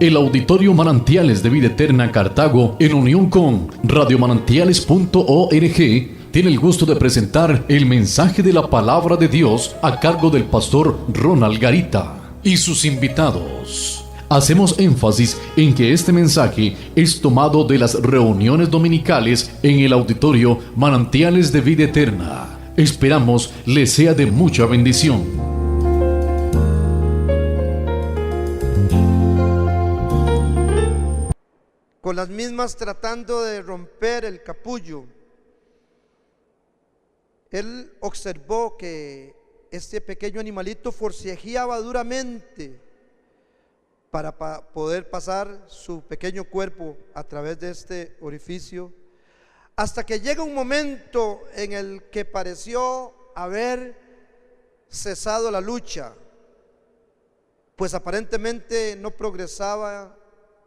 El Auditorio Manantiales de Vida Eterna Cartago, en unión con radiomanantiales.org, tiene el gusto de presentar el mensaje de la Palabra de Dios a cargo del pastor Ronald Garita y sus invitados. Hacemos énfasis en que este mensaje es tomado de las reuniones dominicales en el Auditorio Manantiales de Vida Eterna. Esperamos les sea de mucha bendición. Con las mismas tratando de romper el capullo. Él observó que este pequeño animalito forcejeaba duramente para poder pasar su pequeño cuerpo a través de este orificio, hasta que llega un momento en el que pareció haber cesado la lucha, pues aparentemente no progresaba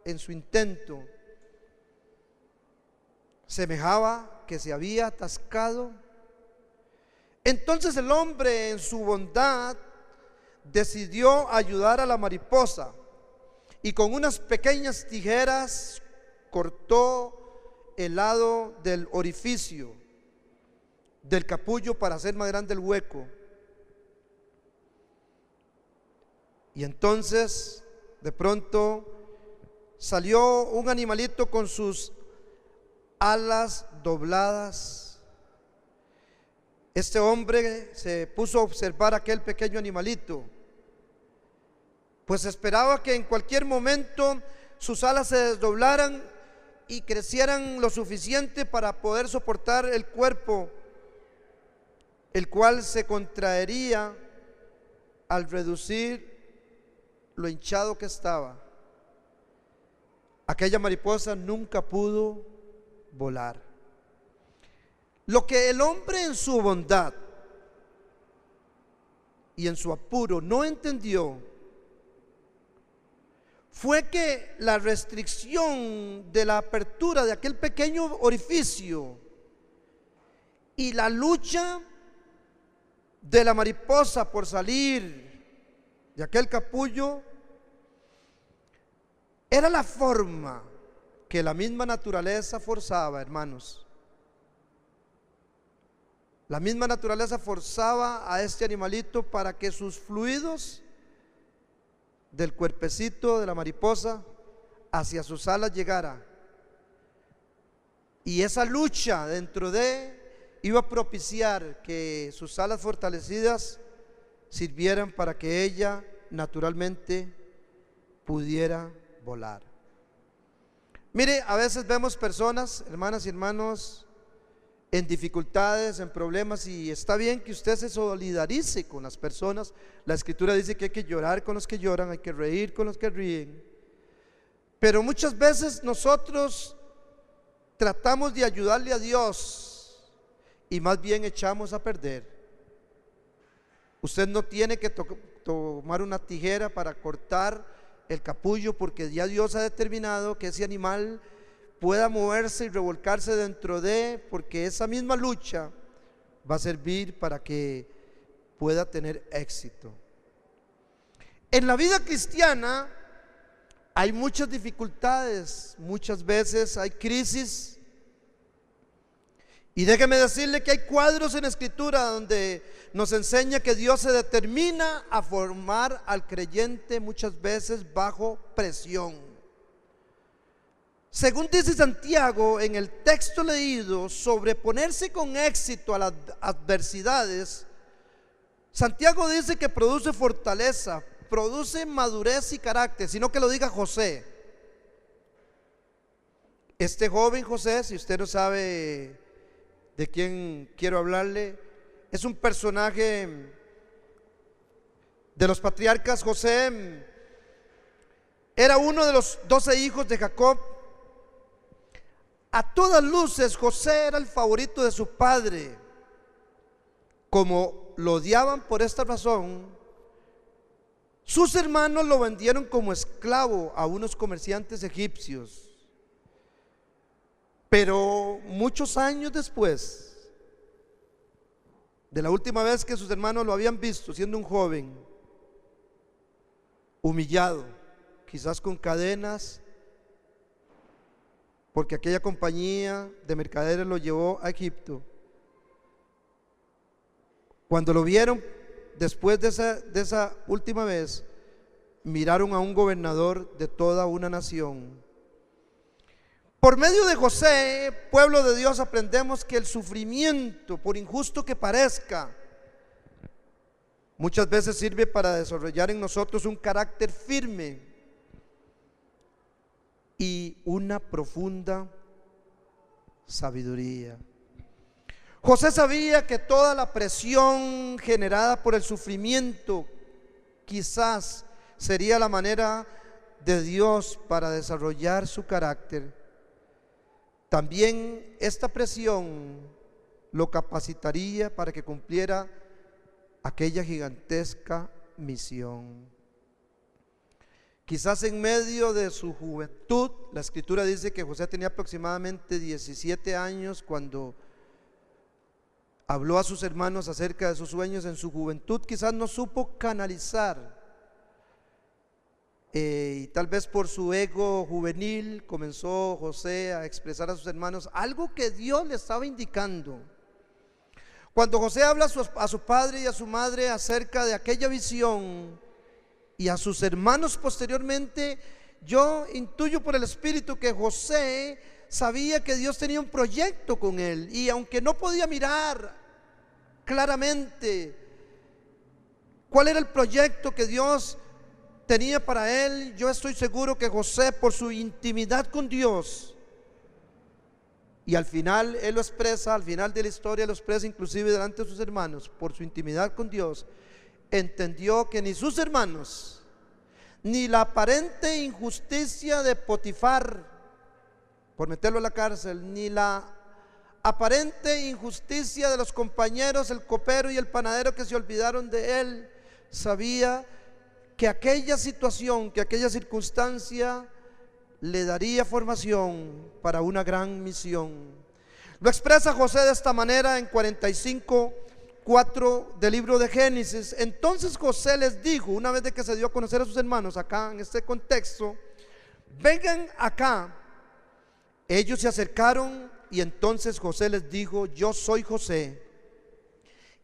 en su intento. Semejaba que se había atascado. Entonces el hombre, en su bondad, decidió ayudar a la mariposa y con unas pequeñas tijeras cortó el lado del orificio del capullo para hacer más grande el hueco. Y entonces de pronto salió un animalito con sus alas dobladas. Este hombre se puso a observar aquel pequeño animalito, pues esperaba que en cualquier momento sus alas se desdoblaran y crecieran lo suficiente para poder soportar el cuerpo, el cual se contraería al reducir lo hinchado que estaba. Aquella mariposa nunca pudo volar. Lo que el hombre en su bondad y en su apuro no entendió fue que la restricción de la apertura de aquel pequeño orificio y la lucha de la mariposa por salir de aquel capullo era la forma que la misma naturaleza forzaba, hermanos. La misma naturaleza forzaba a este animalito para que sus fluidos del cuerpecito de la mariposa hacia sus alas llegara. Y esa lucha dentro de iba a propiciar que sus alas fortalecidas sirvieran para que ella naturalmente pudiera volar. Mire, a veces vemos personas, hermanas y hermanos, en dificultades, en problemas, y está bien que usted se solidarice con las personas. La Escritura dice que hay que llorar con los que lloran, hay que reír con los que ríen. Pero muchas veces nosotros tratamos de ayudarle a Dios y más bien echamos a perder. Usted no tiene que tomar una tijera para cortar el capullo, porque ya Dios ha determinado que ese animal pueda moverse y revolcarse dentro de, porque esa misma lucha va a servir para que pueda tener éxito. En la vida cristiana hay muchas dificultades, muchas veces hay crisis. Y déjeme decirle que hay cuadros en la Escritura donde nos enseña que Dios se determina a formar al creyente muchas veces bajo presión. Según dice Santiago en el texto leído, sobreponerse con éxito a las adversidades, Santiago dice que produce fortaleza, produce madurez y carácter, sino que lo diga José. Este joven José, si usted no sabe de quién quiero hablarle, es un personaje de los patriarcas. José era uno de los 12 hijos de Jacob. A todas luces José era el favorito de su padre. Como lo odiaban por esta razón, sus hermanos lo vendieron como esclavo a unos comerciantes egipcios. Pero muchos años después de la última vez que sus hermanos lo habían visto siendo un joven humillado, quizás con cadenas, porque aquella compañía de mercaderes lo llevó a Egipto. Cuando lo vieron después de esa última vez, miraron a un gobernador de toda una nación. Por medio de José, pueblo de Dios, aprendemos que el sufrimiento, por injusto que parezca, muchas veces sirve para desarrollar en nosotros un carácter firme y una profunda sabiduría. José sabía que toda la presión generada por el sufrimiento quizás sería la manera de Dios para desarrollar su carácter. También esta presión lo capacitaría para que cumpliera aquella gigantesca misión. Quizás en medio de su juventud, la escritura dice que José tenía aproximadamente 17 años cuando habló a sus hermanos acerca de sus sueños. En su juventud quizás no supo canalizar, y tal vez por su ego juvenil comenzó José a expresar a sus hermanos algo que Dios le estaba indicando. Cuando José habla a su padre y a su madre acerca de aquella visión, y a sus hermanos posteriormente, yo intuyo por el Espíritu que José sabía que Dios tenía un proyecto con él, y aunque no podía mirar claramente cuál era el proyecto que Dios tenía para él, yo estoy seguro que José, por su intimidad con Dios, y al final él lo expresa, al final de la historia lo expresa inclusive delante de sus hermanos, por su intimidad con Dios, entendió que ni sus hermanos, ni la aparente injusticia de Potifar por meterlo en la cárcel, ni la aparente injusticia de los compañeros, el copero y el panadero, que se olvidaron de él, sabía que aquella situación, que aquella circunstancia le daría formación para una gran misión. Lo expresa José de esta manera en 45:4 del libro de Génesis. Entonces José les dijo, una vez de que se dio a conocer a sus hermanos, acá en este contexto: vengan acá. Ellos se acercaron y entonces José les dijo: yo soy José,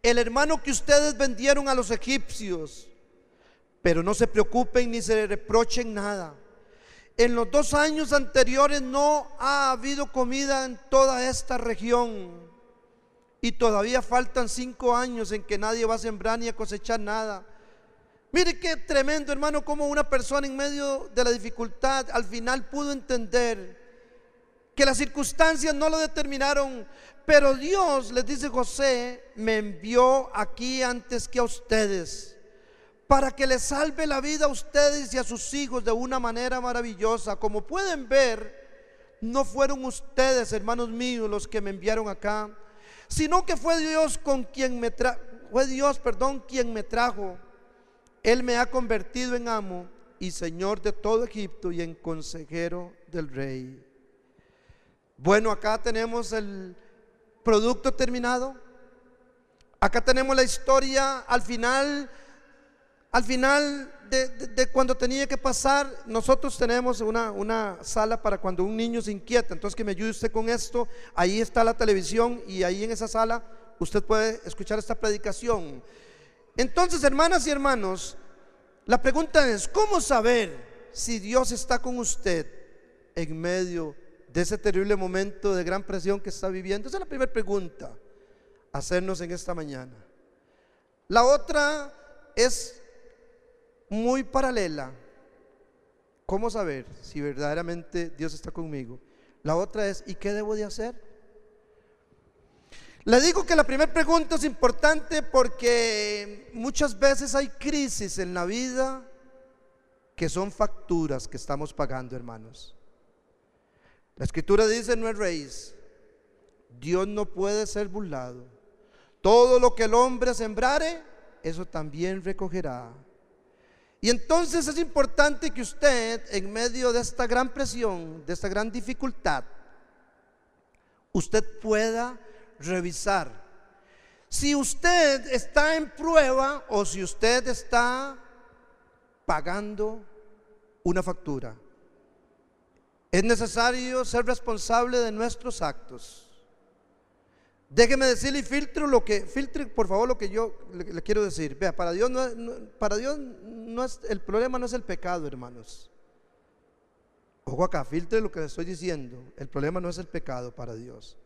el hermano que ustedes vendieron a los egipcios. Pero no se preocupen ni se reprochen nada. En los 2 años anteriores no ha habido comida en toda esta región, y todavía faltan 5 años en que nadie va a sembrar ni a cosechar nada. Mire qué tremendo, hermano, como una persona en medio de la dificultad al final pudo entender que las circunstancias no lo determinaron, pero Dios, les dice José, me envió aquí antes que a ustedes, para que les salve la vida a ustedes y a sus hijos de una manera maravillosa. Como pueden ver, no fueron ustedes, hermanos míos, los que me enviaron acá, sino que fue Dios quien me trajo. Él me ha convertido en amo y señor de todo Egipto y en consejero del rey. Bueno, acá tenemos el producto terminado. Acá tenemos la historia al final de cuando tenía que pasar. Nosotros tenemos una sala para cuando un niño se inquieta, entonces que me ayude usted con esto. Ahí está la televisión y ahí en esa sala usted puede escuchar esta predicación. Entonces, hermanas y hermanos, la pregunta es: ¿cómo saber si Dios está con usted en medio de ese terrible momento de gran presión que está viviendo? Esa es la primera pregunta a hacernos en esta mañana. La otra es muy paralela: ¿cómo saber si verdaderamente Dios está conmigo? La otra es: ¿y qué debo de hacer? Le digo que la primera pregunta es importante porque muchas veces hay crisis en la vida que son facturas que estamos pagando, hermanos. La escritura dice: no erréis, Dios no puede ser burlado. Todo lo que el hombre sembrare, eso también recogerá. Y entonces es importante que usted, en medio de esta gran presión, de esta gran dificultad, usted pueda revisar si usted está en prueba o si usted está pagando una factura. Es necesario ser responsable de nuestros actos. Déjeme decirle y filtre por favor lo que yo le quiero decir. Vea, para Dios el problema no es el pecado, hermanos. Ojo acá, filtre lo que le estoy diciendo. El problema no es el pecado para Dios.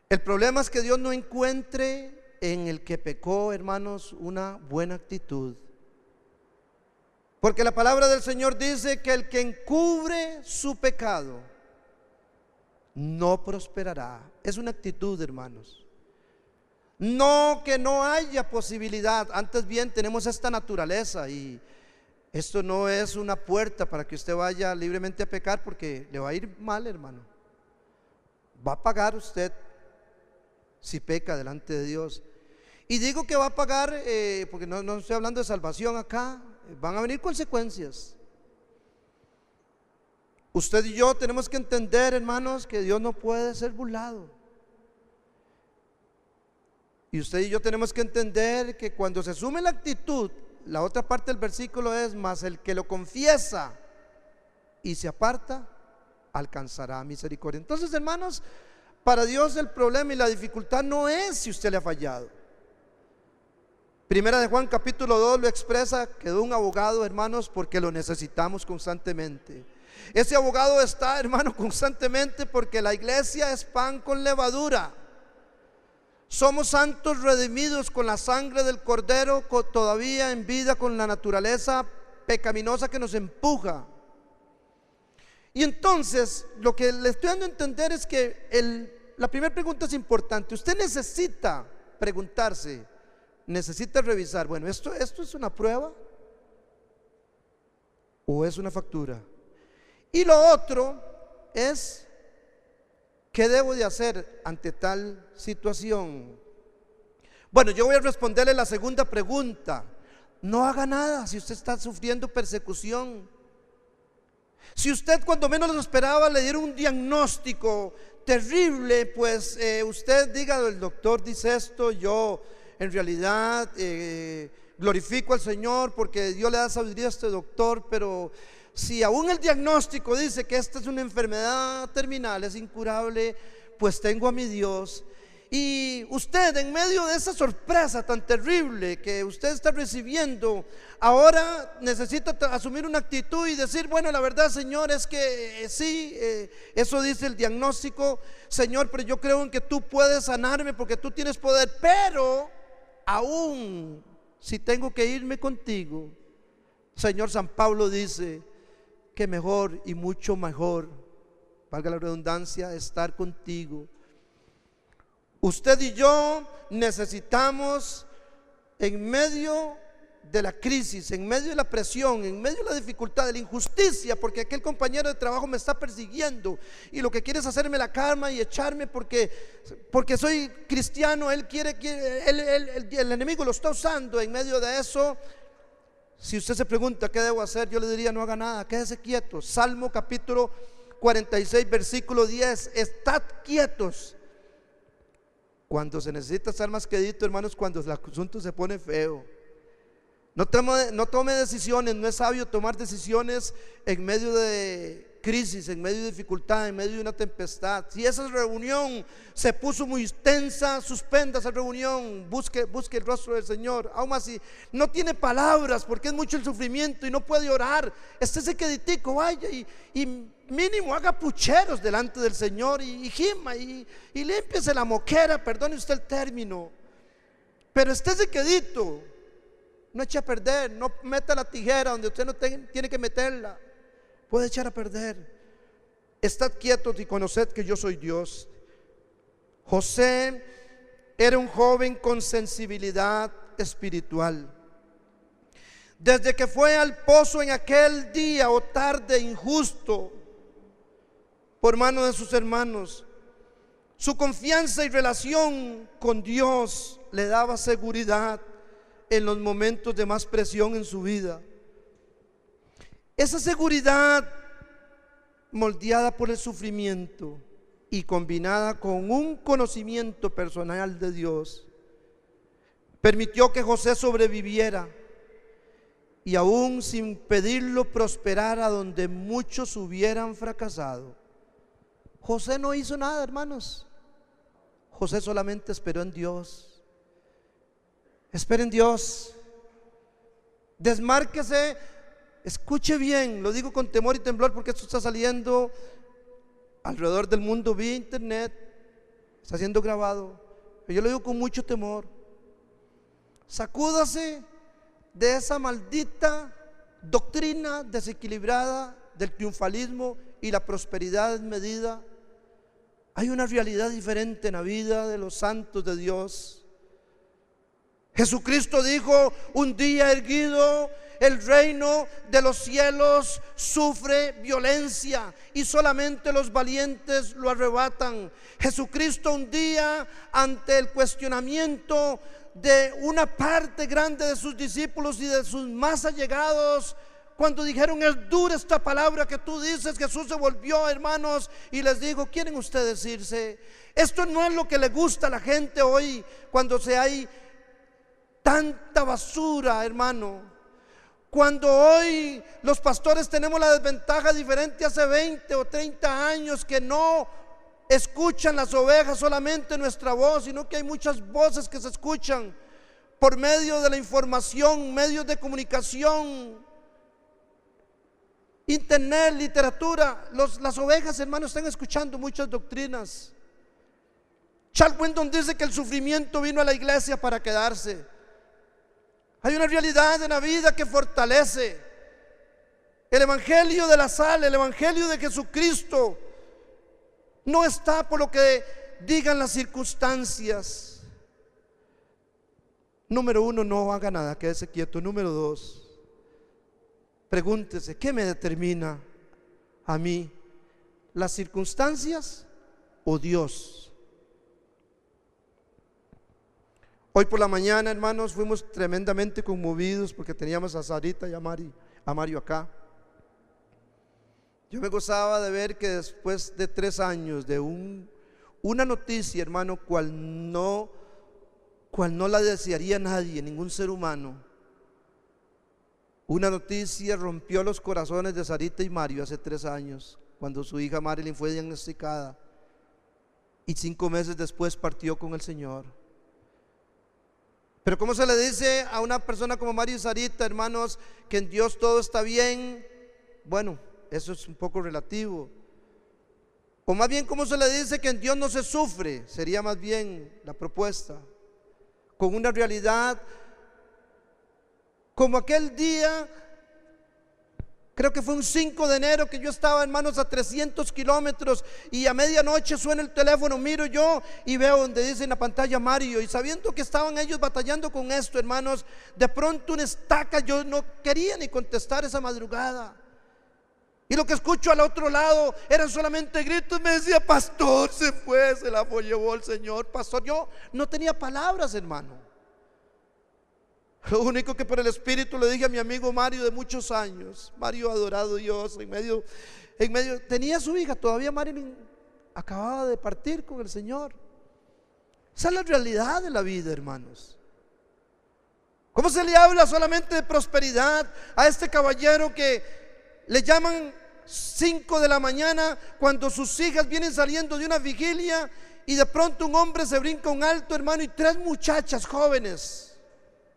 El problema es que Dios no encuentre en el que pecó, hermanos, una buena actitud. Porque la palabra del Señor dice que el que encubre su pecado no prosperará. Es una actitud, hermanos. No que no haya posibilidad, antes bien tenemos esta naturaleza, y esto no es una puerta para que usted vaya libremente a pecar, porque le va a ir mal, hermano. Va a pagar usted si peca delante de Dios. Y digo que va a pagar porque no estoy hablando de salvación acá. Van a venir consecuencias. Usted y yo tenemos que entender, hermanos, que Dios no puede ser burlado. Y usted y yo tenemos que entender que cuando se asume la actitud, la otra parte del versículo es: mas el que lo confiesa y se aparta, alcanzará misericordia. Entonces, hermanos, para Dios el problema y la dificultad no es si usted le ha fallado. Primera de Juan capítulo 2 lo expresa: quedó un abogado, hermanos, porque lo necesitamos constantemente. Ese abogado está, hermano, constantemente porque la iglesia es pan con levadura. Somos santos redimidos con la sangre del Cordero, todavía en vida con la naturaleza pecaminosa que nos empuja. Y entonces lo que le estoy dando a entender es que la primera pregunta es importante. Usted necesita preguntarse, necesita revisar: bueno, ¿esto es una prueba o es una factura? Y lo otro es: ¿qué debo de hacer ante tal situación? Bueno, yo voy a responderle la segunda pregunta. No haga nada si usted está sufriendo persecución. Si usted cuando menos lo esperaba le dieron un diagnóstico terrible, pues usted diga: el doctor dice esto, yo en realidad glorifico al Señor porque Dios le da sabiduría a este doctor, pero si aún el diagnóstico dice que esta es una enfermedad terminal, es incurable, pues tengo a mi Dios. Y usted, en medio de esa sorpresa tan terrible que usted está recibiendo, ahora necesita asumir una actitud y decir: bueno, la verdad, Señor, es que sí, eso dice el diagnóstico, Señor, pero yo creo en que tú puedes sanarme porque tú tienes poder. Pero aún si tengo que irme contigo, Señor, San Pablo dice que mejor y mucho mejor, valga la redundancia, estar contigo. Usted y yo necesitamos, en medio de la crisis, en medio de la presión, en medio de la dificultad, de la injusticia, porque aquel compañero de trabajo me está persiguiendo y lo que quiere es hacerme la cama y echarme porque soy cristiano, el enemigo lo está usando. En medio de eso, si usted se pregunta qué debo hacer, yo le diría: no haga nada, quédese quieto. Salmo capítulo 46 versículo 10: estad quietos. Cuando se necesita estar más quedito, hermanos, cuando el asunto se pone feo. No tome decisiones. No es sabio tomar decisiones en medio de crisis, en medio de dificultad, en medio de una tempestad. Si esa reunión se puso muy tensa, suspenda esa reunión, busque el rostro del Señor. Aún así no tiene palabras porque es mucho el sufrimiento y no puede orar, estése queditico, vaya y mínimo haga pucheros delante del Señor y gima y límpiese la moquera, perdone usted el término, pero estése quedito. No eche a perder, no meta la tijera donde usted no tiene que meterla. Puede echar a perder. Estad quietos y conoced que yo soy Dios. José era un joven con sensibilidad espiritual. Desde que fue al pozo en aquel día o tarde injusto por mano de sus hermanos, su confianza y relación con Dios le daba seguridad en los momentos de más presión en su vida. Esa seguridad, moldeada por el sufrimiento y combinada con un conocimiento personal de Dios, permitió que José sobreviviera y aún sin pedirlo prosperara donde muchos hubieran fracasado. José no hizo nada, hermanos. José solamente esperó en Dios. Espera en Dios. Desmárquese. Escuche bien, lo digo con temor y temblor porque esto está saliendo alrededor del mundo vía internet, está siendo grabado, pero yo lo digo con mucho temor. Sacúdase de esa maldita doctrina desequilibrada del triunfalismo y la prosperidad desmedida. Hay una realidad diferente en la vida de los santos de Dios. Jesucristo dijo: un día erguido, el reino de los cielos sufre violencia y solamente los valientes lo arrebatan. Jesucristo un día, ante el cuestionamiento de una parte grande de sus discípulos y de sus más allegados, cuando dijeron: es dura esta palabra que tú dices, Jesús se volvió, hermanos, y les dijo: ¿quieren ustedes irse? Esto no es lo que le gusta a la gente hoy, cuando hay tanta basura, hermano. Cuando hoy los pastores tenemos la desventaja diferente hace 20 o 30 años, que no escuchan las ovejas solamente nuestra voz, sino que hay muchas voces que se escuchan por medio de la información, medios de comunicación, internet, literatura. Las ovejas, hermanos, están escuchando muchas doctrinas. Charles Winton dice que el sufrimiento vino a la iglesia para quedarse. Hay una realidad en la vida que fortalece. El evangelio de la sal, el evangelio de Jesucristo, no está por lo que digan las circunstancias. Número uno, no haga nada, quédese quieto. Número dos, pregúntese: ¿qué me determina a mí? ¿Las circunstancias o Dios? Hoy por la mañana, hermanos, fuimos tremendamente conmovidos porque teníamos a Sarita y a Mario acá. Yo me gozaba de ver que después de 3 años de una noticia, hermano, cual no la desearía nadie, ningún ser humano. Una noticia rompió los corazones de Sarita y Mario hace 3 años, cuando su hija Marilyn fue diagnosticada y 5 meses después partió con el Señor. Pero ¿cómo se le dice a una persona como Mario y Sarita, hermanos, que en Dios todo está bien? Bueno, eso es un poco relativo. O más bien, ¿cómo se le dice que en Dios no se sufre? Sería más bien la propuesta. Con una realidad como aquel día, creo que fue un 5 de enero, que yo estaba, hermanos, a 300 kilómetros y a medianoche suena el teléfono, miro yo y veo donde dice en la pantalla Mario, y sabiendo que estaban ellos batallando con esto, hermanos, de pronto una estaca, yo no quería ni contestar esa madrugada, y lo que escucho al otro lado eran solamente gritos. Me decía: pastor, se fue, se la llevó el Señor. Pastor, yo no tenía palabras, hermano. Lo único que por el Espíritu le dije a mi amigo Mario de muchos años. Mario ha adorado a Dios en medio, tenía su hija, todavía Marilyn acababa de partir con el Señor. Esa es la realidad de la vida, hermanos. ¿Cómo se le habla solamente de prosperidad a este caballero que le llaman 5 de la mañana cuando sus hijas vienen saliendo de una vigilia y de pronto un hombre se brinca un alto, hermano, y 3 muchachas jóvenes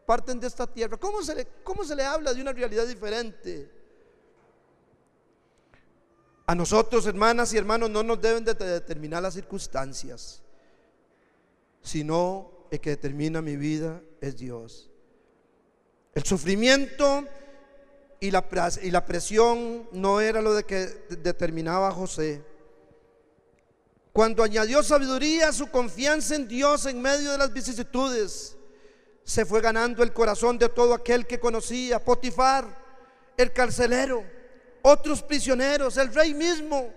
parten de esta tierra? ¿Cómo se le habla de una realidad diferente? A nosotros, hermanas y hermanos, no nos deben de determinar las circunstancias, sino el que determina mi vida es Dios. El sufrimiento y la presión no era lo de que determinaba a José. Cuando añadió sabiduría, su confianza en Dios en medio de las vicisitudes, se fue ganando el corazón de todo aquel que conocía: Potifar, el carcelero, otros prisioneros, el rey mismo.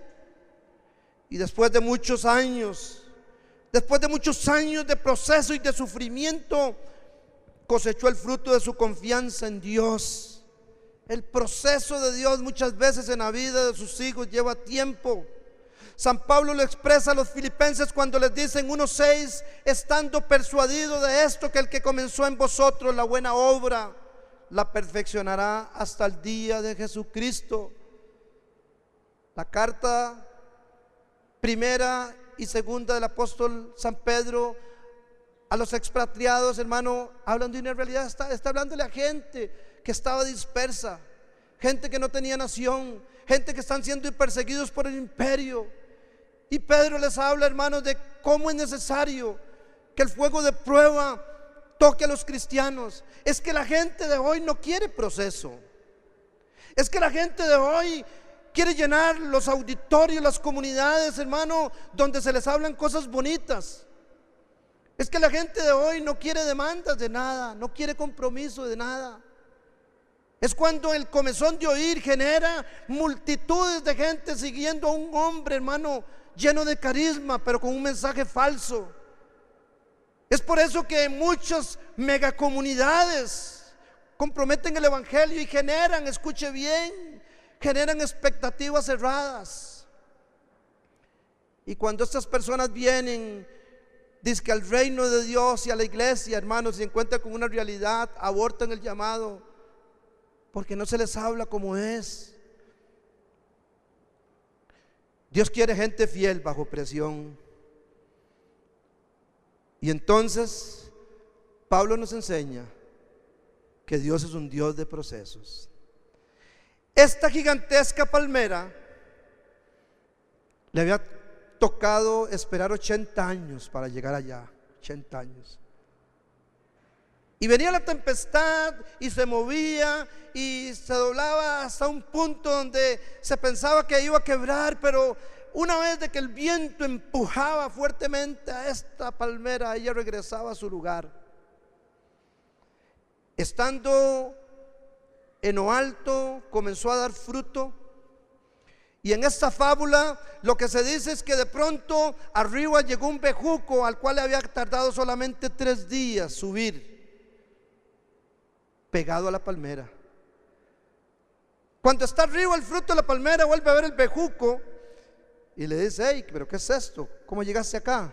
Y después de muchos años de proceso y de sufrimiento, cosechó el fruto de su confianza en Dios. El proceso de Dios muchas veces en la vida de sus hijos lleva tiempo. San Pablo lo expresa a los filipenses cuando les dice en 1:6: estando persuadido de esto, que el que comenzó en vosotros la buena obra la perfeccionará hasta el día de Jesucristo. La carta primera y segunda del apóstol San Pedro a los expatriados, hermano, hablan de una realidad. Está hablándole a gente que estaba dispersa, gente que no tenía nación, gente que están siendo perseguidos por el imperio. Y Pedro les habla, hermanos, de cómo es necesario que el fuego de prueba toque a los cristianos. Es que la gente de hoy no quiere proceso. Es que la gente de hoy quiere llenar los auditorios, las comunidades, hermano, donde se les hablan cosas bonitas. Es que la gente de hoy no quiere demandas de nada, no quiere compromiso de nada. Es cuando el comezón de oír genera multitudes de gente siguiendo a un hombre, hermano, lleno de carisma, pero con un mensaje falso. Es por eso que muchas megacomunidades comprometen el evangelio y generan, escuche bien, generan expectativas cerradas. Y cuando estas personas vienen, dizque al reino de Dios y a la iglesia, hermanos, se encuentran con una realidad, abortan el llamado, porque no se les habla como es. Dios quiere gente fiel bajo presión. Y entonces Pablo nos enseña que Dios es un Dios de procesos. Esta gigantesca palmera le había tocado esperar 80 años para llegar allá, 80 años. Y venía la tempestad y se movía y se doblaba hasta un punto donde se pensaba que iba a quebrar, pero una vez de que el viento empujaba fuertemente a esta palmera, ella regresaba a su lugar. Estando en lo alto, comenzó a dar fruto. Y en esta fábula lo que se dice es que de pronto arriba llegó un bejuco al cual le había tardado solamente 3 días subir, pegado a la palmera. Cuando está arriba el fruto de la palmera, vuelve a ver el bejuco y le dice: hey, pero ¿qué es esto? ¿Cómo llegaste acá?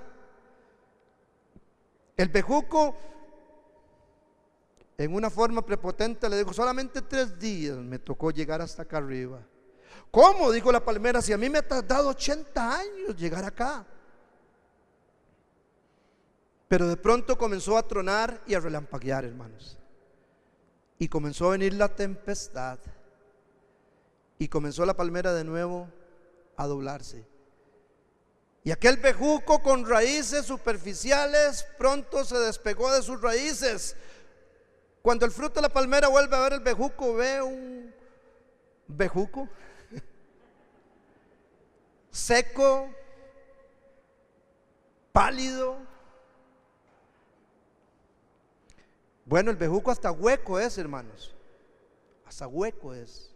El bejuco, en una forma prepotente, le dijo: solamente 3 días me tocó llegar hasta acá arriba. ¿Cómo? Dijo la palmera, si a mí me ha tardado 80 años llegar acá. Pero de pronto comenzó a tronar y a relampaguear, hermanos. Y comenzó a venir la tempestad. Y comenzó la palmera de nuevo a doblarse. Y aquel bejuco con raíces superficiales pronto se despegó de sus raíces. Cuando el fruto de la palmera vuelve a ver el bejuco, ve un bejuco seco, pálido. Bueno, el bejuco hasta hueco es, hermanos. Hasta hueco es.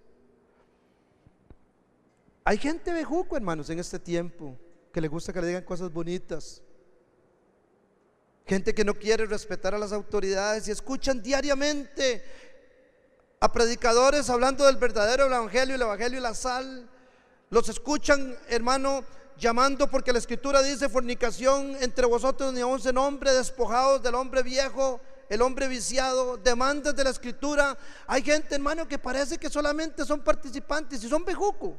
Hay gente bejuco, hermanos, en este tiempo, que le gusta que le digan cosas bonitas. Gente que no quiere respetar a las autoridades y escuchan diariamente a predicadores hablando del verdadero evangelio, el evangelio y la sal. Los escuchan, hermano, llamando, porque la escritura dice: fornicación entre vosotros ni aun en hombre, despojados del hombre viejo, el hombre viciado, demandas de la escritura. Hay gente, hermano, que parece que solamente son participantes y son bejuco.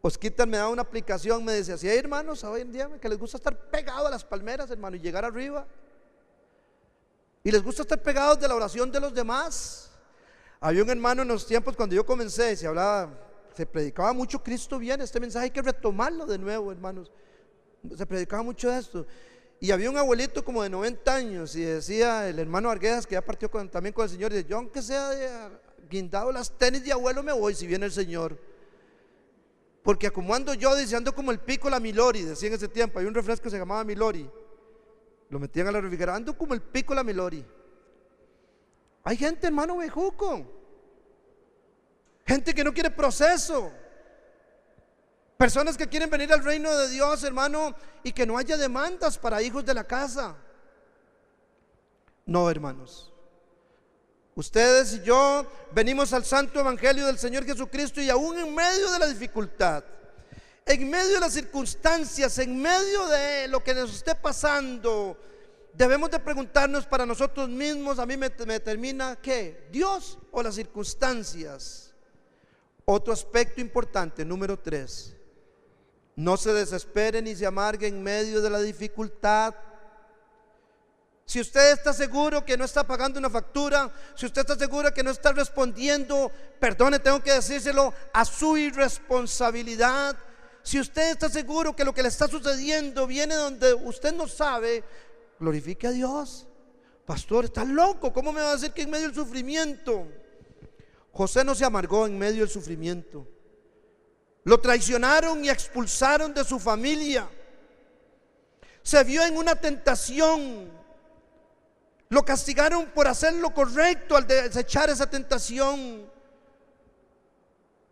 Osquitar me da una aplicación, me dice: así hay hermanos hoy en día que les gusta estar pegados a las palmeras, hermano, y llegar arriba. Y les gusta estar pegados de la oración de los demás. Había un hermano en los tiempos cuando yo comencé, se predicaba mucho Cristo viene. Este mensaje hay que retomarlo de nuevo, hermanos. Se predicaba mucho de esto. Y había un abuelito como de 90 años y decía el hermano Arguedas, que ya partió también con el Señor, y dice: yo aunque sea guindado las tenis de abuelo me voy si viene el Señor. Porque como ando yo, dice, ando como el pico la Milori, decía en ese tiempo. Hay un refresco que se llamaba Milori, lo metían a la refrigeradora, ando como el pico la Milori. Hay gente, hermano, bejuco, gente que no quiere proceso, personas que quieren venir al reino de Dios, hermano, y que no haya demandas para hijos de la casa. No, hermanos, ustedes y yo venimos al santo evangelio del Señor Jesucristo, y aún en medio de la dificultad, en medio de las circunstancias, en medio de lo que nos esté pasando, debemos de preguntarnos para nosotros mismos, a mí me determina ¿qué? ¿Dios o las circunstancias? Otro aspecto importante, número 3, no se desespere ni se amargue en medio de la dificultad. Si usted está seguro que no está pagando una factura, si usted está seguro que no está respondiendo, perdone, tengo que decírselo, a su irresponsabilidad. Si usted está seguro que lo que le está sucediendo viene donde usted no sabe, glorifique a Dios. Pastor, está loco, ¿cómo me va a decir que en medio del sufrimiento? José no se amargó en medio del sufrimiento. Lo traicionaron y expulsaron de su familia. Se vio en una tentación. Lo castigaron por hacer lo correcto al desechar esa tentación.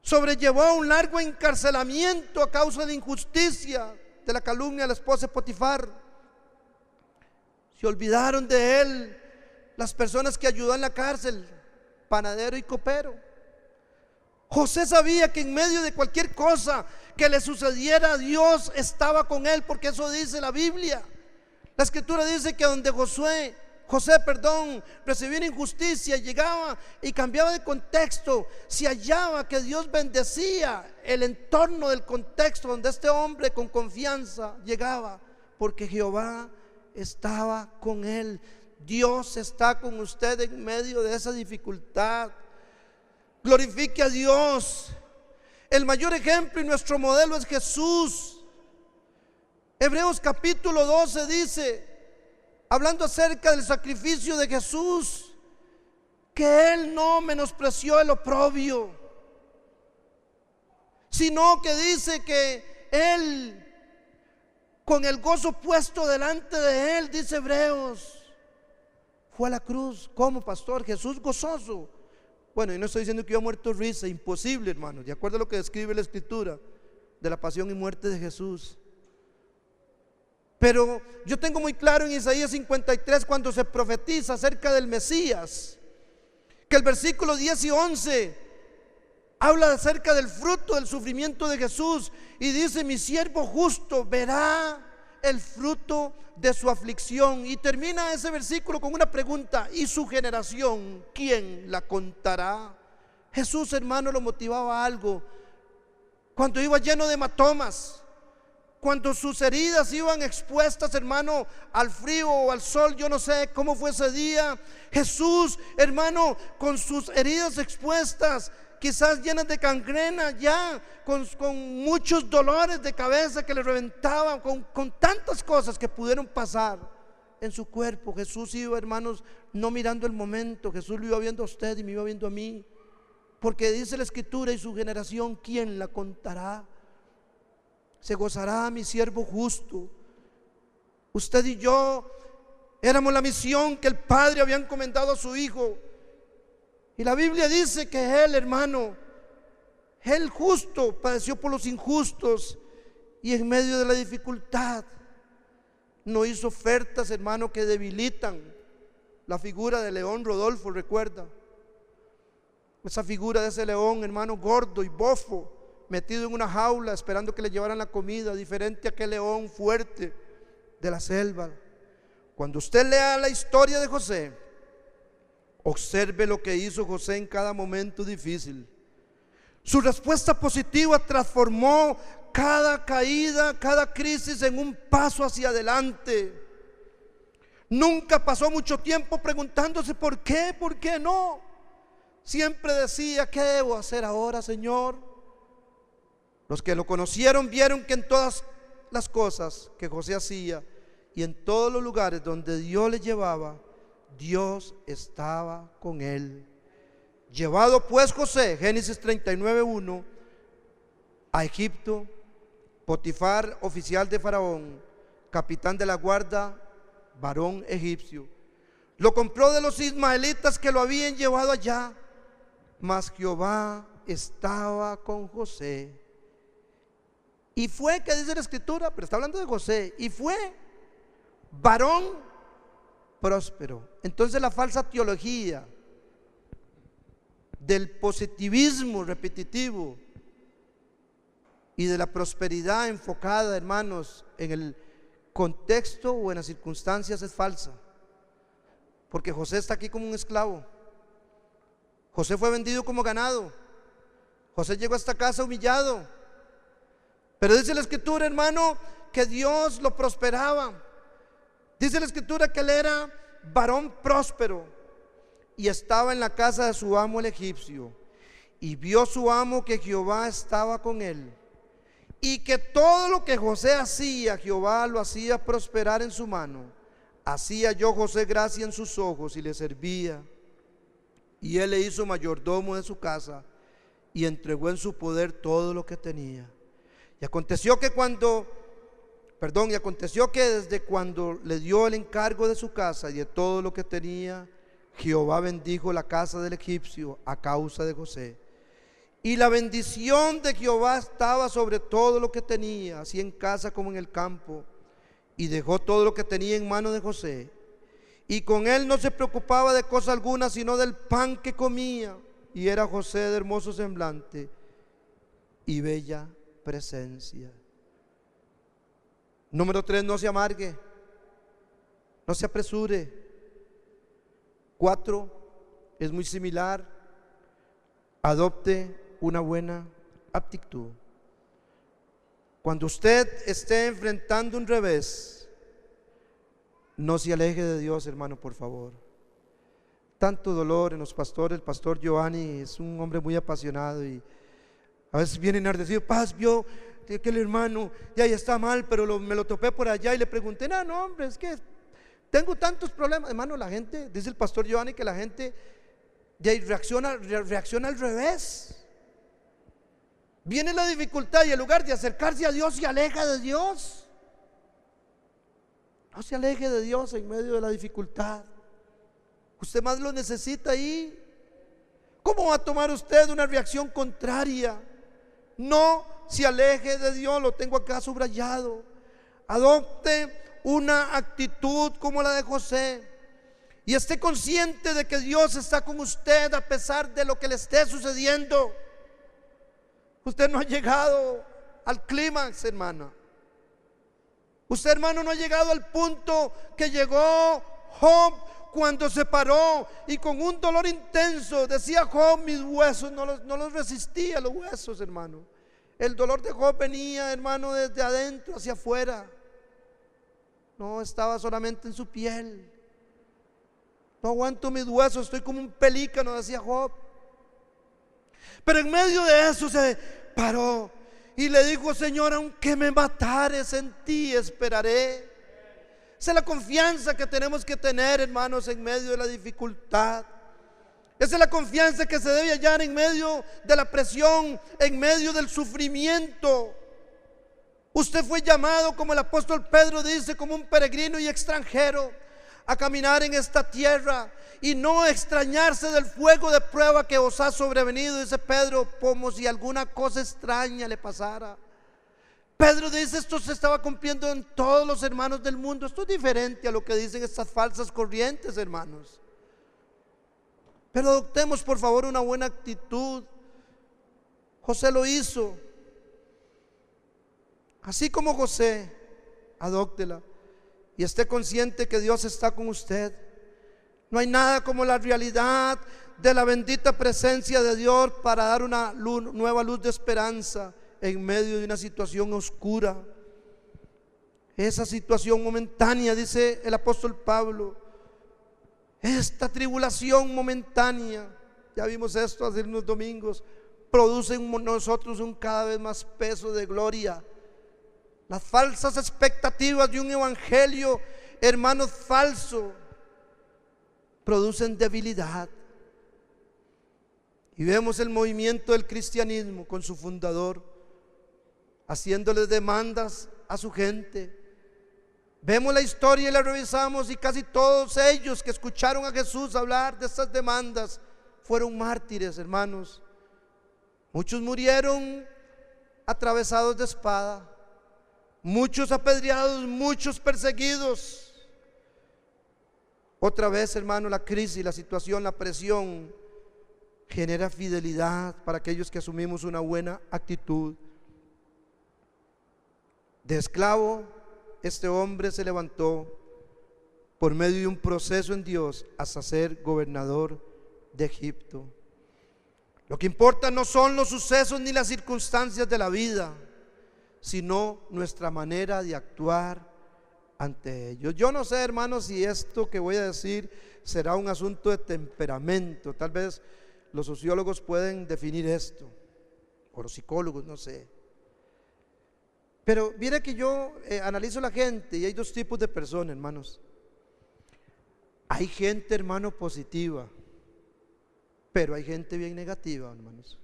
Sobrellevó un largo encarcelamiento a causa de injusticia, de la calumnia de la esposa de Potifar. Se olvidaron de él las personas que ayudó en la cárcel, panadero y copero. José sabía que en medio de cualquier cosa que le sucediera, Dios estaba con él, porque eso dice la Biblia. La escritura dice que donde José recibía una injusticia, llegaba y cambiaba de contexto, se hallaba que Dios bendecía el entorno del contexto donde este hombre con confianza llegaba, porque Jehová estaba con él. Dios está con usted en medio de esa dificultad. Glorifique a Dios. El mayor ejemplo y nuestro modelo es Jesús. Hebreos capítulo 12 dice, hablando acerca del sacrificio de Jesús, que Él no menospreció el oprobio, sino que dice que Él, con el gozo puesto delante de Él, dice Hebreos, fue a la cruz. ¿Cómo, pastor? Jesús gozoso. Bueno, yo no estoy diciendo que iba muerto de risa, imposible, hermano, de acuerdo a lo que describe la escritura de la pasión y muerte de Jesús. Pero yo tengo muy claro en Isaías 53, cuando se profetiza acerca del Mesías, que el versículo 10 y 11 habla acerca del fruto del sufrimiento de Jesús, y dice: mi siervo justo verá el fruto de su aflicción. Y termina ese versículo con una pregunta: ¿y su generación quién la contará? Jesús, hermano, lo motivaba a algo. Cuando iba lleno de hematomas, cuando sus heridas iban expuestas, hermano, al frío o al sol, yo no sé cómo fue ese día. Jesús, hermano, con sus heridas expuestas, quizás llenas de gangrena, ya con muchos dolores de cabeza que le reventaban, con tantas cosas que pudieron pasar en su cuerpo. Jesús iba, hermanos, no mirando el momento. Jesús lo iba viendo a usted y me iba viendo a mí, porque dice la escritura: y su generación ¿quién la contará? Se gozará mi siervo justo. Usted y yo éramos la misión que el Padre había encomendado a su Hijo. Y la Biblia dice que Él, hermano, Él justo padeció por los injustos, y en medio de la dificultad no hizo ofertas, hermano, que debilitan la figura de León Rodolfo. Recuerda esa figura de ese león, hermano, gordo y bofo, metido en una jaula esperando que le llevaran la comida, diferente a aquel león fuerte de la selva. Cuando usted lea la historia de José, observe lo que hizo José en cada momento difícil. Su respuesta positiva transformó cada caída, cada crisis en un paso hacia adelante. Nunca pasó mucho tiempo preguntándose por qué no. Siempre decía: ¿qué debo hacer ahora, Señor? Los que lo conocieron vieron que en todas las cosas que José hacía y en todos los lugares donde Dios le llevaba, Dios estaba con él. Llevado pues José, Génesis 39:1, a Egipto, Potifar, oficial de Faraón, capitán de la guardia, varón egipcio, lo compró de los ismaelitas que lo habían llevado allá. Mas Jehová estaba con José. Y fue, que dice la escritura, pero está hablando de José, y fue varón próspero. Entonces la falsa teología del positivismo repetitivo y de la prosperidad enfocada, hermanos, en el contexto o en las circunstancias es falsa, porque José está aquí como un esclavo. José fue vendido como ganado. José llegó a esta casa humillado, pero dice la escritura, hermano, que Dios lo prosperaba. Dice la escritura que él era varón próspero y estaba en la casa de su amo el egipcio. Y vio su amo que Jehová estaba con él, y que todo lo que José hacía, Jehová lo hacía prosperar en su mano. Así halló José gracia en sus ojos y le servía. Y él le hizo mayordomo de su casa y entregó en su poder todo lo que tenía. Y aconteció que desde cuando le dio el encargo de su casa y de todo lo que tenía, Jehová bendijo la casa del egipcio a causa de José. Y la bendición de Jehová estaba sobre todo lo que tenía, así en casa como en el campo. Y dejó todo lo que tenía en mano de José. Y con él no se preocupaba de cosa alguna, sino del pan que comía. Y era José de hermoso semblante y bella presencia. Número 3, no se amargue, no se apresure. 4, es muy similar, adopte una buena actitud. Cuando usted esté enfrentando un revés, no se aleje de Dios, hermano, por favor. Tanto dolor en los pastores. El pastor Giovanni es un hombre muy apasionado y a veces viene enardecido. Paz, vio que el hermano ya está mal, pero me lo topé por allá y le pregunté, no, hombre, es que tengo tantos problemas. Hermano, la gente, dice el pastor Giovanni, que la gente reacciona al revés. Viene la dificultad y en lugar de acercarse a Dios, se aleja de Dios. No se aleje de Dios en medio de la dificultad. Usted más lo necesita ahí. ¿Cómo va a tomar usted una reacción contraria? No se aleje de Dios, lo tengo acá subrayado. Adopte una actitud como la de José y esté consciente de que Dios está con usted a pesar de lo que le esté sucediendo. Usted no ha llegado al clímax, hermana. Usted, hermano, no ha llegado al punto que llegó Job cuando se paró y con un dolor intenso decía Job, mis huesos no los resistía, los huesos, hermano. El dolor de Job venía, hermano, desde adentro hacia afuera. No estaba solamente en su piel. No aguanto mis huesos, estoy como un pelícano, decía Job. Pero en medio de eso se paró y le dijo, Señor, aunque me matares, en ti esperaré. Esa es la confianza que tenemos que tener, hermanos, en medio de la dificultad. Esa es la confianza que se debe hallar en medio de la presión, en medio del sufrimiento. Usted fue llamado, como el apóstol Pedro dice, como un peregrino y extranjero a caminar en esta tierra y no extrañarse del fuego de prueba que os ha sobrevenido, dice Pedro, como si alguna cosa extraña le pasara. Pedro dice, esto se estaba cumpliendo en todos los hermanos del mundo. Esto es diferente a lo que dicen estas falsas corrientes, hermanos. Pero adoptemos, por favor, una buena actitud. José lo hizo. Así como José, adóptela y esté consciente que Dios está con usted. No hay nada como la realidad de la bendita presencia de Dios para dar una nueva luz de esperanza en medio de una situación oscura. Esa situación momentánea, dice el apóstol Pablo, esta tribulación momentánea, ya vimos esto hace unos domingos, produce en nosotros un cada vez más peso de gloria. Las falsas expectativas de un evangelio, hermanos, falso, producen debilidad. Y vemos el movimiento del cristianismo con su fundador haciéndole demandas a su gente. Vemos la historia y la revisamos, y casi todos ellos que escucharon a Jesús hablar de estas demandas fueron mártires, hermanos. Muchos murieron atravesados de espada, muchos apedreados, muchos perseguidos. Otra vez, hermano, la crisis, la situación, la presión genera fidelidad para aquellos que asumimos una buena actitud. De esclavo este hombre se levantó por medio de un proceso en Dios hasta ser gobernador de Egipto. Lo que importa no son los sucesos ni las circunstancias de la vida, sino nuestra manera de actuar ante ellos. Yo no sé, hermanos, si esto que voy a decir será un asunto de temperamento. Tal vez los sociólogos pueden definir esto, o los psicólogos, no sé. Pero mire que yo analizo la gente y hay dos tipos de personas, hermanos. Hay gente, hermano, positiva, pero hay gente bien negativa, hermanos.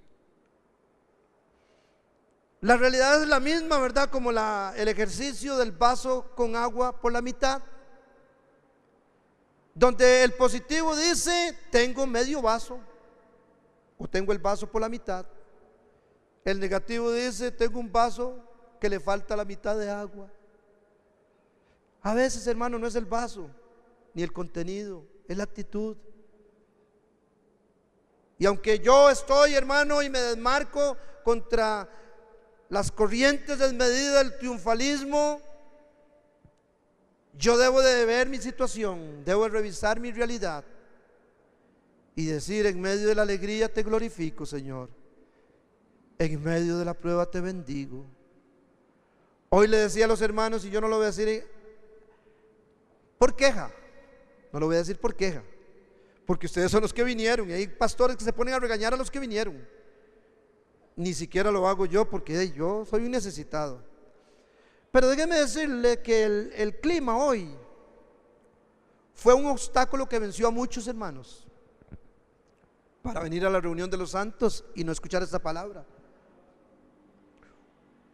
La realidad es la misma, ¿verdad? Como el ejercicio del vaso con agua por la mitad, donde el positivo dice: tengo medio vaso, o tengo el vaso por la mitad. El negativo dice: tengo un vaso que le falta la mitad de agua. A veces, hermano, no es el vaso ni el contenido, es la actitud. Y aunque yo estoy, hermano, y me desmarco contra las corrientes desmedidas del triunfalismo, yo debo de ver mi situación, debo de revisar mi realidad y decir: en medio de la alegría te glorifico, Señor, en medio de la prueba te bendigo. Hoy le decía a los hermanos, y yo no lo voy a decir por queja, no lo voy a decir por queja, porque ustedes son los que vinieron, y hay pastores que se ponen a regañar a los que vinieron. Ni siquiera lo hago yo, porque yo soy un necesitado. Pero déjeme decirle que el clima hoy fue un obstáculo que venció a muchos hermanos para venir a la reunión de los santos y no escuchar esta palabra.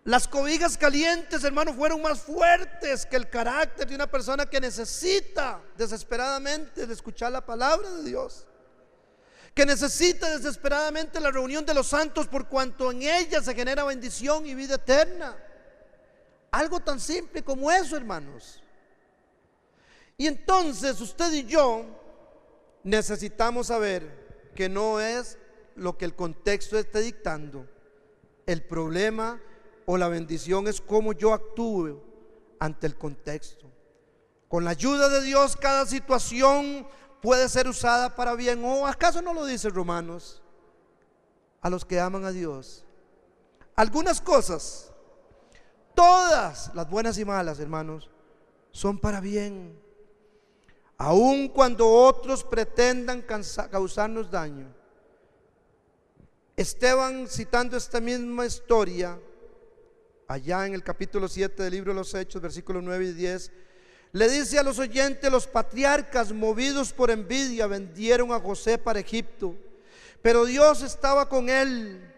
Las cobijas calientes, hermano, fueron más fuertes que el carácter de una persona que necesita desesperadamente de escuchar la palabra de Dios, que necesita desesperadamente la reunión de los santos, por cuanto en ella se genera bendición y vida eterna. Algo tan simple como eso, hermanos. Y entonces usted y yo necesitamos saber que no es lo que el contexto esté dictando. El problema o la bendición es cómo yo actúo ante el contexto. Con la ayuda de Dios, cada situación puede ser usada para bien. ¿O acaso no lo dice Romanos? A los que aman a Dios, algunas cosas, todas las buenas y malas, hermanos, son para bien, aun cuando otros pretendan causarnos daño. Esteban, citando esta misma historia, allá en el capítulo 7 del libro de los Hechos, versículos 9 y 10, le dice a los oyentes: los patriarcas, movidos por envidia, vendieron a José para Egipto, pero Dios estaba con él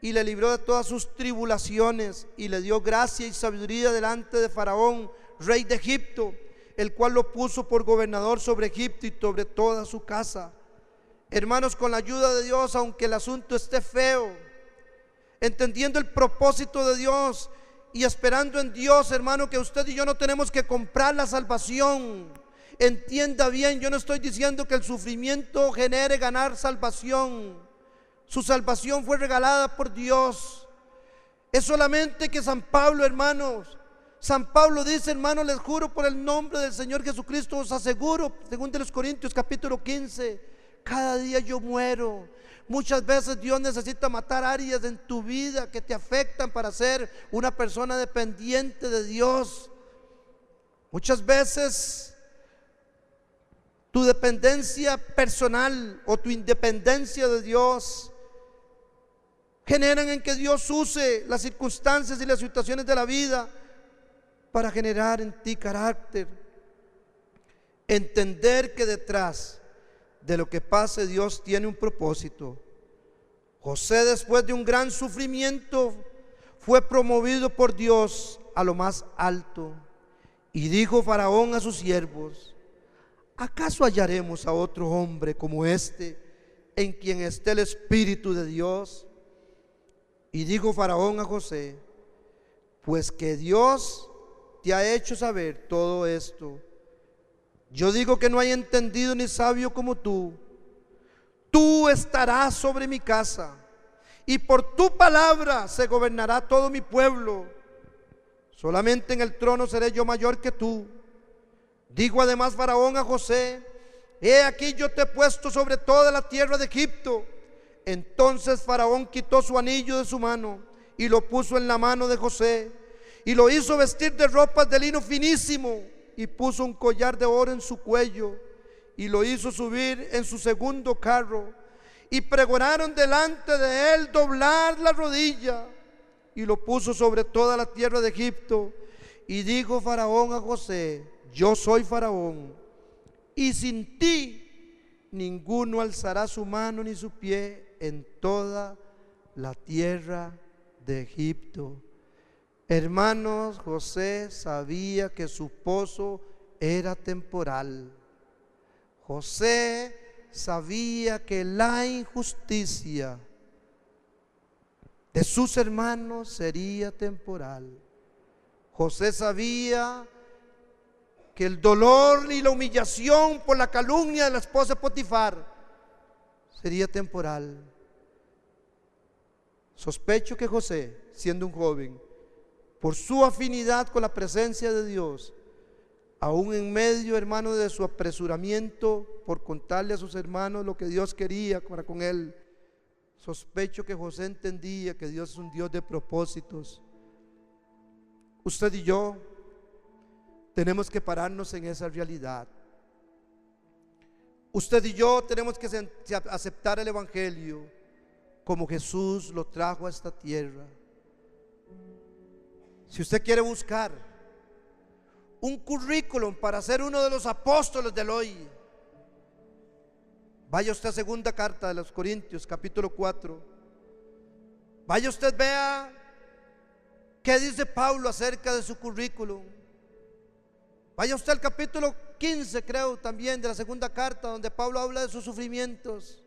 y le libró de todas sus tribulaciones y le dio gracia y sabiduría delante de Faraón, rey de Egipto, el cual lo puso por gobernador sobre Egipto y sobre toda su casa. Hermanos, con la ayuda de Dios, aunque el asunto esté feo, entendiendo el propósito de Dios y esperando en Dios, hermano, que usted y yo no tenemos que comprar la salvación. Entienda bien, yo no estoy diciendo que el sufrimiento genere ganar salvación. Su salvación fue regalada por Dios. Es solamente que San Pablo, hermanos, San Pablo dice: hermanos, les juro por el nombre del Señor Jesucristo, os aseguro, según de los Corintios capítulo 15, cada día yo muero. Muchas veces Dios necesita matar áreas en tu vida que te afectan para ser una persona dependiente de Dios. Muchas veces tu dependencia personal o tu independencia de Dios generan en que Dios use las circunstancias y las situaciones de la vida para generar en ti carácter. Entender que detrás de lo que pase Dios tiene un propósito. José, después de un gran sufrimiento, fue promovido por Dios a lo más alto. Y dijo Faraón a sus siervos: ¿acaso hallaremos a otro hombre como este, en quien esté el Espíritu de Dios? Y dijo Faraón a José: pues que Dios te ha hecho saber todo esto. Yo digo que no hay entendido ni sabio como tú. Tú estarás sobre mi casa, y por tu palabra se gobernará todo mi pueblo. solamente en el trono seré yo mayor que tú. Dijo además Faraón a José: he aquí yo te he puesto sobre toda la tierra de Egipto. Entonces Faraón quitó su anillo de su mano y lo puso en la mano de José, y lo hizo vestir de ropas de lino finísimo, y puso un collar de oro en su cuello, y lo hizo subir en su segundo carro, y pregonaron delante de él doblar la rodilla, y lo puso sobre toda la tierra de Egipto. Y dijo Faraón a José: yo soy Faraón, y sin ti ninguno alzará su mano ni su pie en toda la tierra de Egipto. Hermanos, José sabía que su pozo era temporal. José sabía que la injusticia de sus hermanos sería temporal. José sabía que el dolor y la humillación por la calumnia de la esposa de Potifar sería temporal. Sospecho que José, siendo un joven, por su afinidad con la presencia de Dios, aún en medio, hermano, de su apresuramiento por contarle a sus hermanos lo que Dios quería para con él, sospecho que José entendía que Dios es un Dios de propósitos. Usted y yo tenemos que pararnos en esa realidad. Usted y yo tenemos que aceptar el Evangelio como Jesús lo trajo a esta tierra. Si usted quiere buscar un currículum para ser uno de los apóstoles del hoy, vaya usted a segunda carta de los Corintios, capítulo 4. Vaya usted, vea qué dice Pablo acerca de su currículum. Vaya usted al capítulo 15, creo, también de la segunda carta, donde Pablo habla de sus sufrimientos.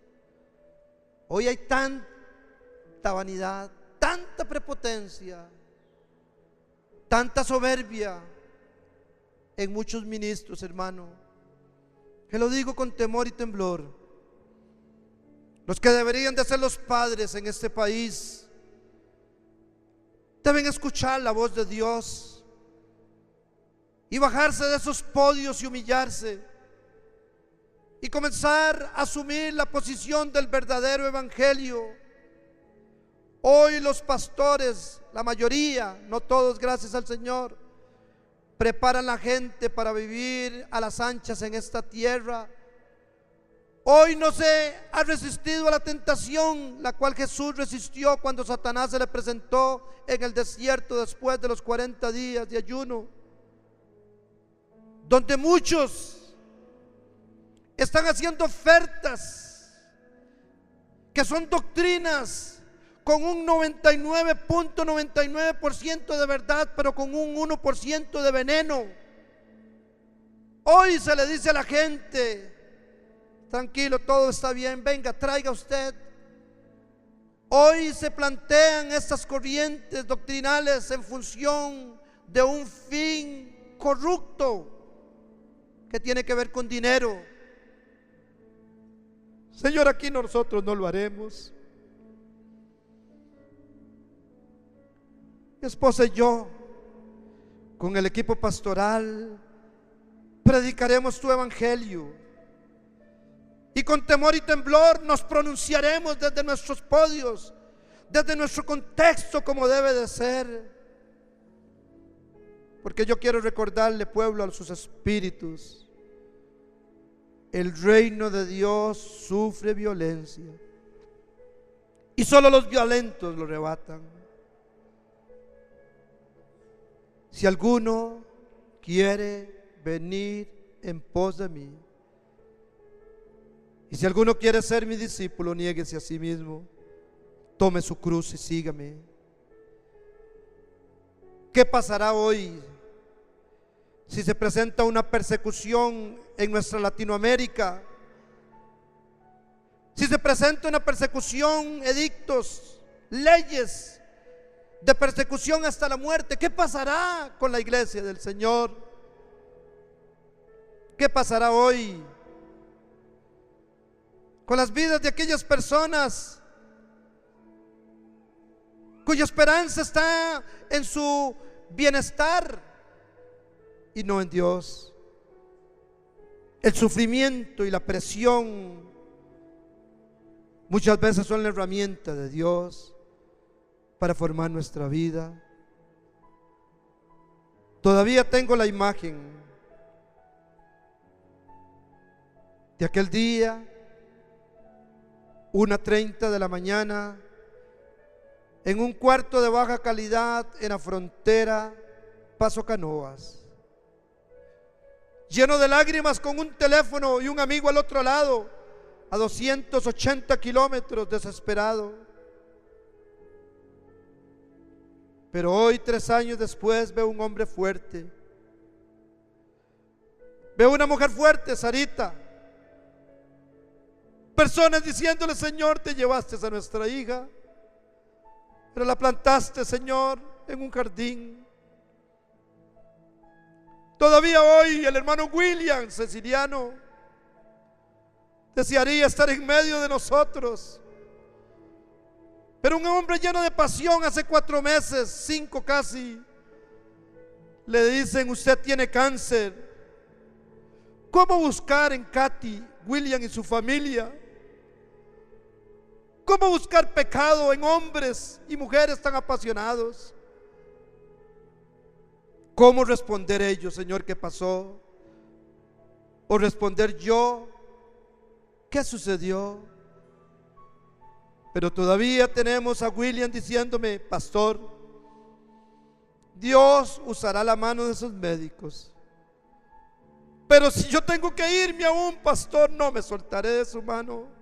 Hoy hay tanta vanidad, tanta prepotencia, tanta soberbia en muchos ministros, hermano, que lo digo con temor y temblor. Los que deberían de ser los padres en este país deben escuchar la voz de Dios y bajarse de esos podios y humillarse y comenzar a asumir la posición del verdadero evangelio. Hoy los pastores, la mayoría, no todos, gracias al Señor, preparan la gente para vivir a las anchas en esta tierra. Hoy no se ha resistido a la tentación, la cual Jesús resistió cuando Satanás se le presentó en el desierto después de los 40 días de ayuno, donde muchos están haciendo ofertas que son doctrinas con un 99.99% de verdad, pero con un 1% de veneno. Hoy se le dice a la gente: tranquilo, todo está bien, venga, traiga usted. Hoy se plantean estas corrientes doctrinales en función de un fin corrupto que tiene que ver con dinero. Señor, aquí nosotros no lo haremos. Mi esposa y yo, con el equipo pastoral, predicaremos tu evangelio y con temor y temblor nos pronunciaremos desde nuestros podios, desde nuestro contexto, como debe de ser. Porque yo quiero recordarle, pueblo, a sus espíritus: el reino de Dios sufre violencia y solo los violentos lo arrebatan. Si alguno quiere venir en pos de mí, y si alguno quiere ser mi discípulo, niéguese a sí mismo, tome su cruz y sígame. ¿Qué pasará hoy si se presenta una persecución en nuestra Latinoamérica? Si se presenta una persecución, edictos, leyes de persecución hasta la muerte, ¿qué pasará con la iglesia del Señor? ¿Qué pasará hoy con las vidas de aquellas personas cuya esperanza está en su bienestar y no en Dios. El sufrimiento y la presión muchas veces son la herramienta de Dios para formar nuestra vida. Todavía tengo la imagen de aquel día, 1:30 de la mañana, en un cuarto de baja calidad en la frontera Paso Canoas, lleno de lágrimas, con un teléfono y un amigo al otro lado, a 280 kilómetros, desesperado. Pero hoy, 3 años después, veo un hombre fuerte, veo una mujer fuerte, Sarita. Personas diciéndole: Señor, te llevaste a nuestra hija, pero la plantaste, Señor, en un jardín. Todavía hoy el hermano William Ceciliano desearía estar en medio de nosotros, pero un hombre lleno de pasión, hace 4 meses, 5 casi, le dicen: usted tiene cáncer. ¿Cómo buscar en Katy, William y su familia? ¿Cómo buscar pecado en hombres y mujeres tan apasionados? ¿Cómo responder ellos, Señor, qué pasó? ¿O responder yo, qué sucedió? Pero todavía tenemos a William diciéndome: pastor, Dios usará la mano de esos médicos, pero si yo tengo que irme aún, pastor, no me soltaré de su mano.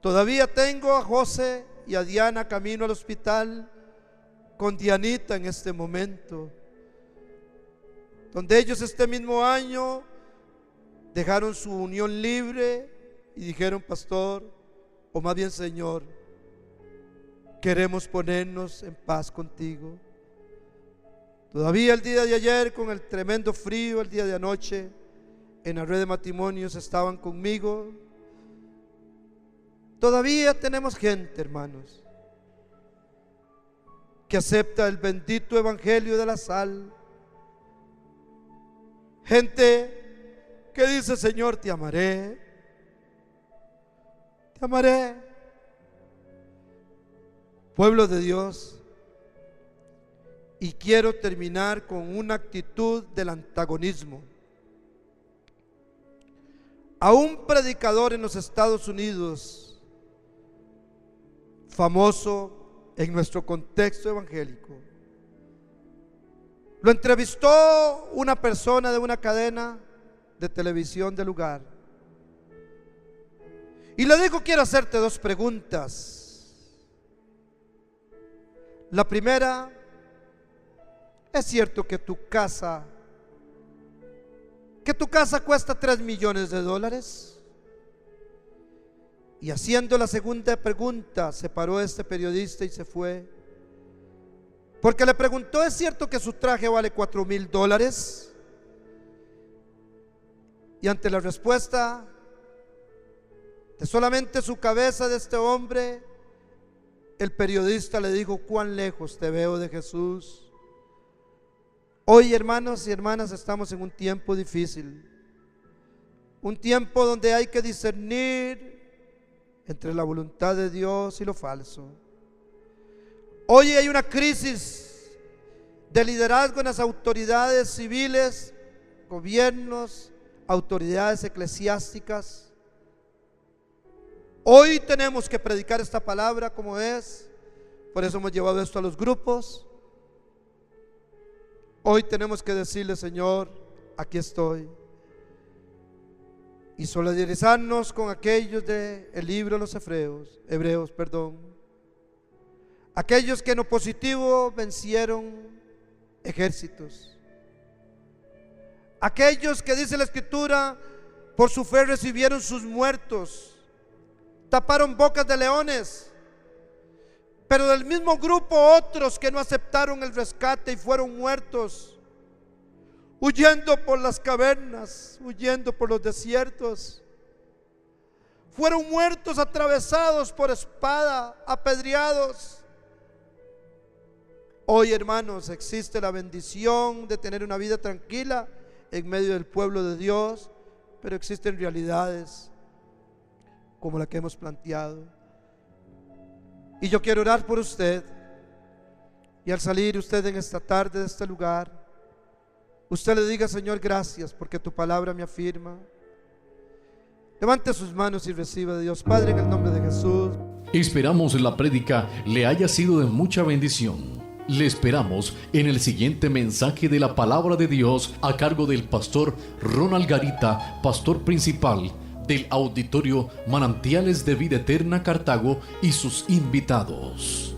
Todavía tengo a José y a Diana camino al hospital con Dianita en este momento, donde ellos este mismo año dejaron su unión libre y dijeron: pastor, o más bien Señor, queremos ponernos en paz contigo. Todavía el día de ayer, con el tremendo frío, el día de anoche, en la red de matrimonios estaban conmigo. Todavía tenemos gente, hermanos, que acepta el bendito evangelio de la sal. Gente que dice: Señor, te amaré, te amaré. Pueblo de Dios, y quiero terminar con una actitud del antagonismo. A un predicador en los Estados Unidos, famoso en nuestro contexto evangélico, lo entrevistó una persona de una cadena de televisión del lugar y le dijo: quiero hacerte 2 preguntas. La primera: ¿es cierto que tu casa cuesta $3 millones? Y haciendo la segunda pregunta, se paró este periodista y se fue, porque le preguntó: ¿es cierto que su traje vale $4,000? Y ante la respuesta de solamente su cabeza de este hombre, el periodista le dijo: ¿cuán lejos te veo de Jesús? Hoy, hermanos y hermanas, estamos en un tiempo difícil, un tiempo donde hay que discernir entre la voluntad de Dios y lo falso. Hoy hay una crisis de liderazgo en las autoridades civiles, gobiernos, autoridades eclesiásticas. Hoy tenemos que predicar esta palabra como es. Por eso hemos llevado esto a los grupos. Hoy tenemos que decirle: Señor, aquí estoy. Y solidarizarnos con aquellos del libro de los Hebreos, aquellos que en lo positivo vencieron ejércitos, aquellos que, dice la Escritura, por su fe recibieron sus muertos, taparon bocas de leones. Pero del mismo grupo otros que no aceptaron el rescate y fueron muertos, huyendo por las cavernas, huyendo por los desiertos. Fueron muertos atravesados por espada, apedreados. Hoy, hermanos, existe la bendición de tener una vida tranquila en medio del pueblo de Dios, pero existen realidades como la que hemos planteado. Y yo quiero orar por usted. Y al salir usted en esta tarde de este lugar, usted le diga: Señor, gracias porque tu palabra me afirma. Levante sus manos y reciba de Dios. Padre, en el nombre de Jesús. Esperamos la prédica le haya sido de mucha bendición. Le esperamos en el siguiente mensaje de la palabra de Dios a cargo del pastor Ronald Garita, pastor principal del Auditorio Manantiales de Vida Eterna Cartago, y sus invitados.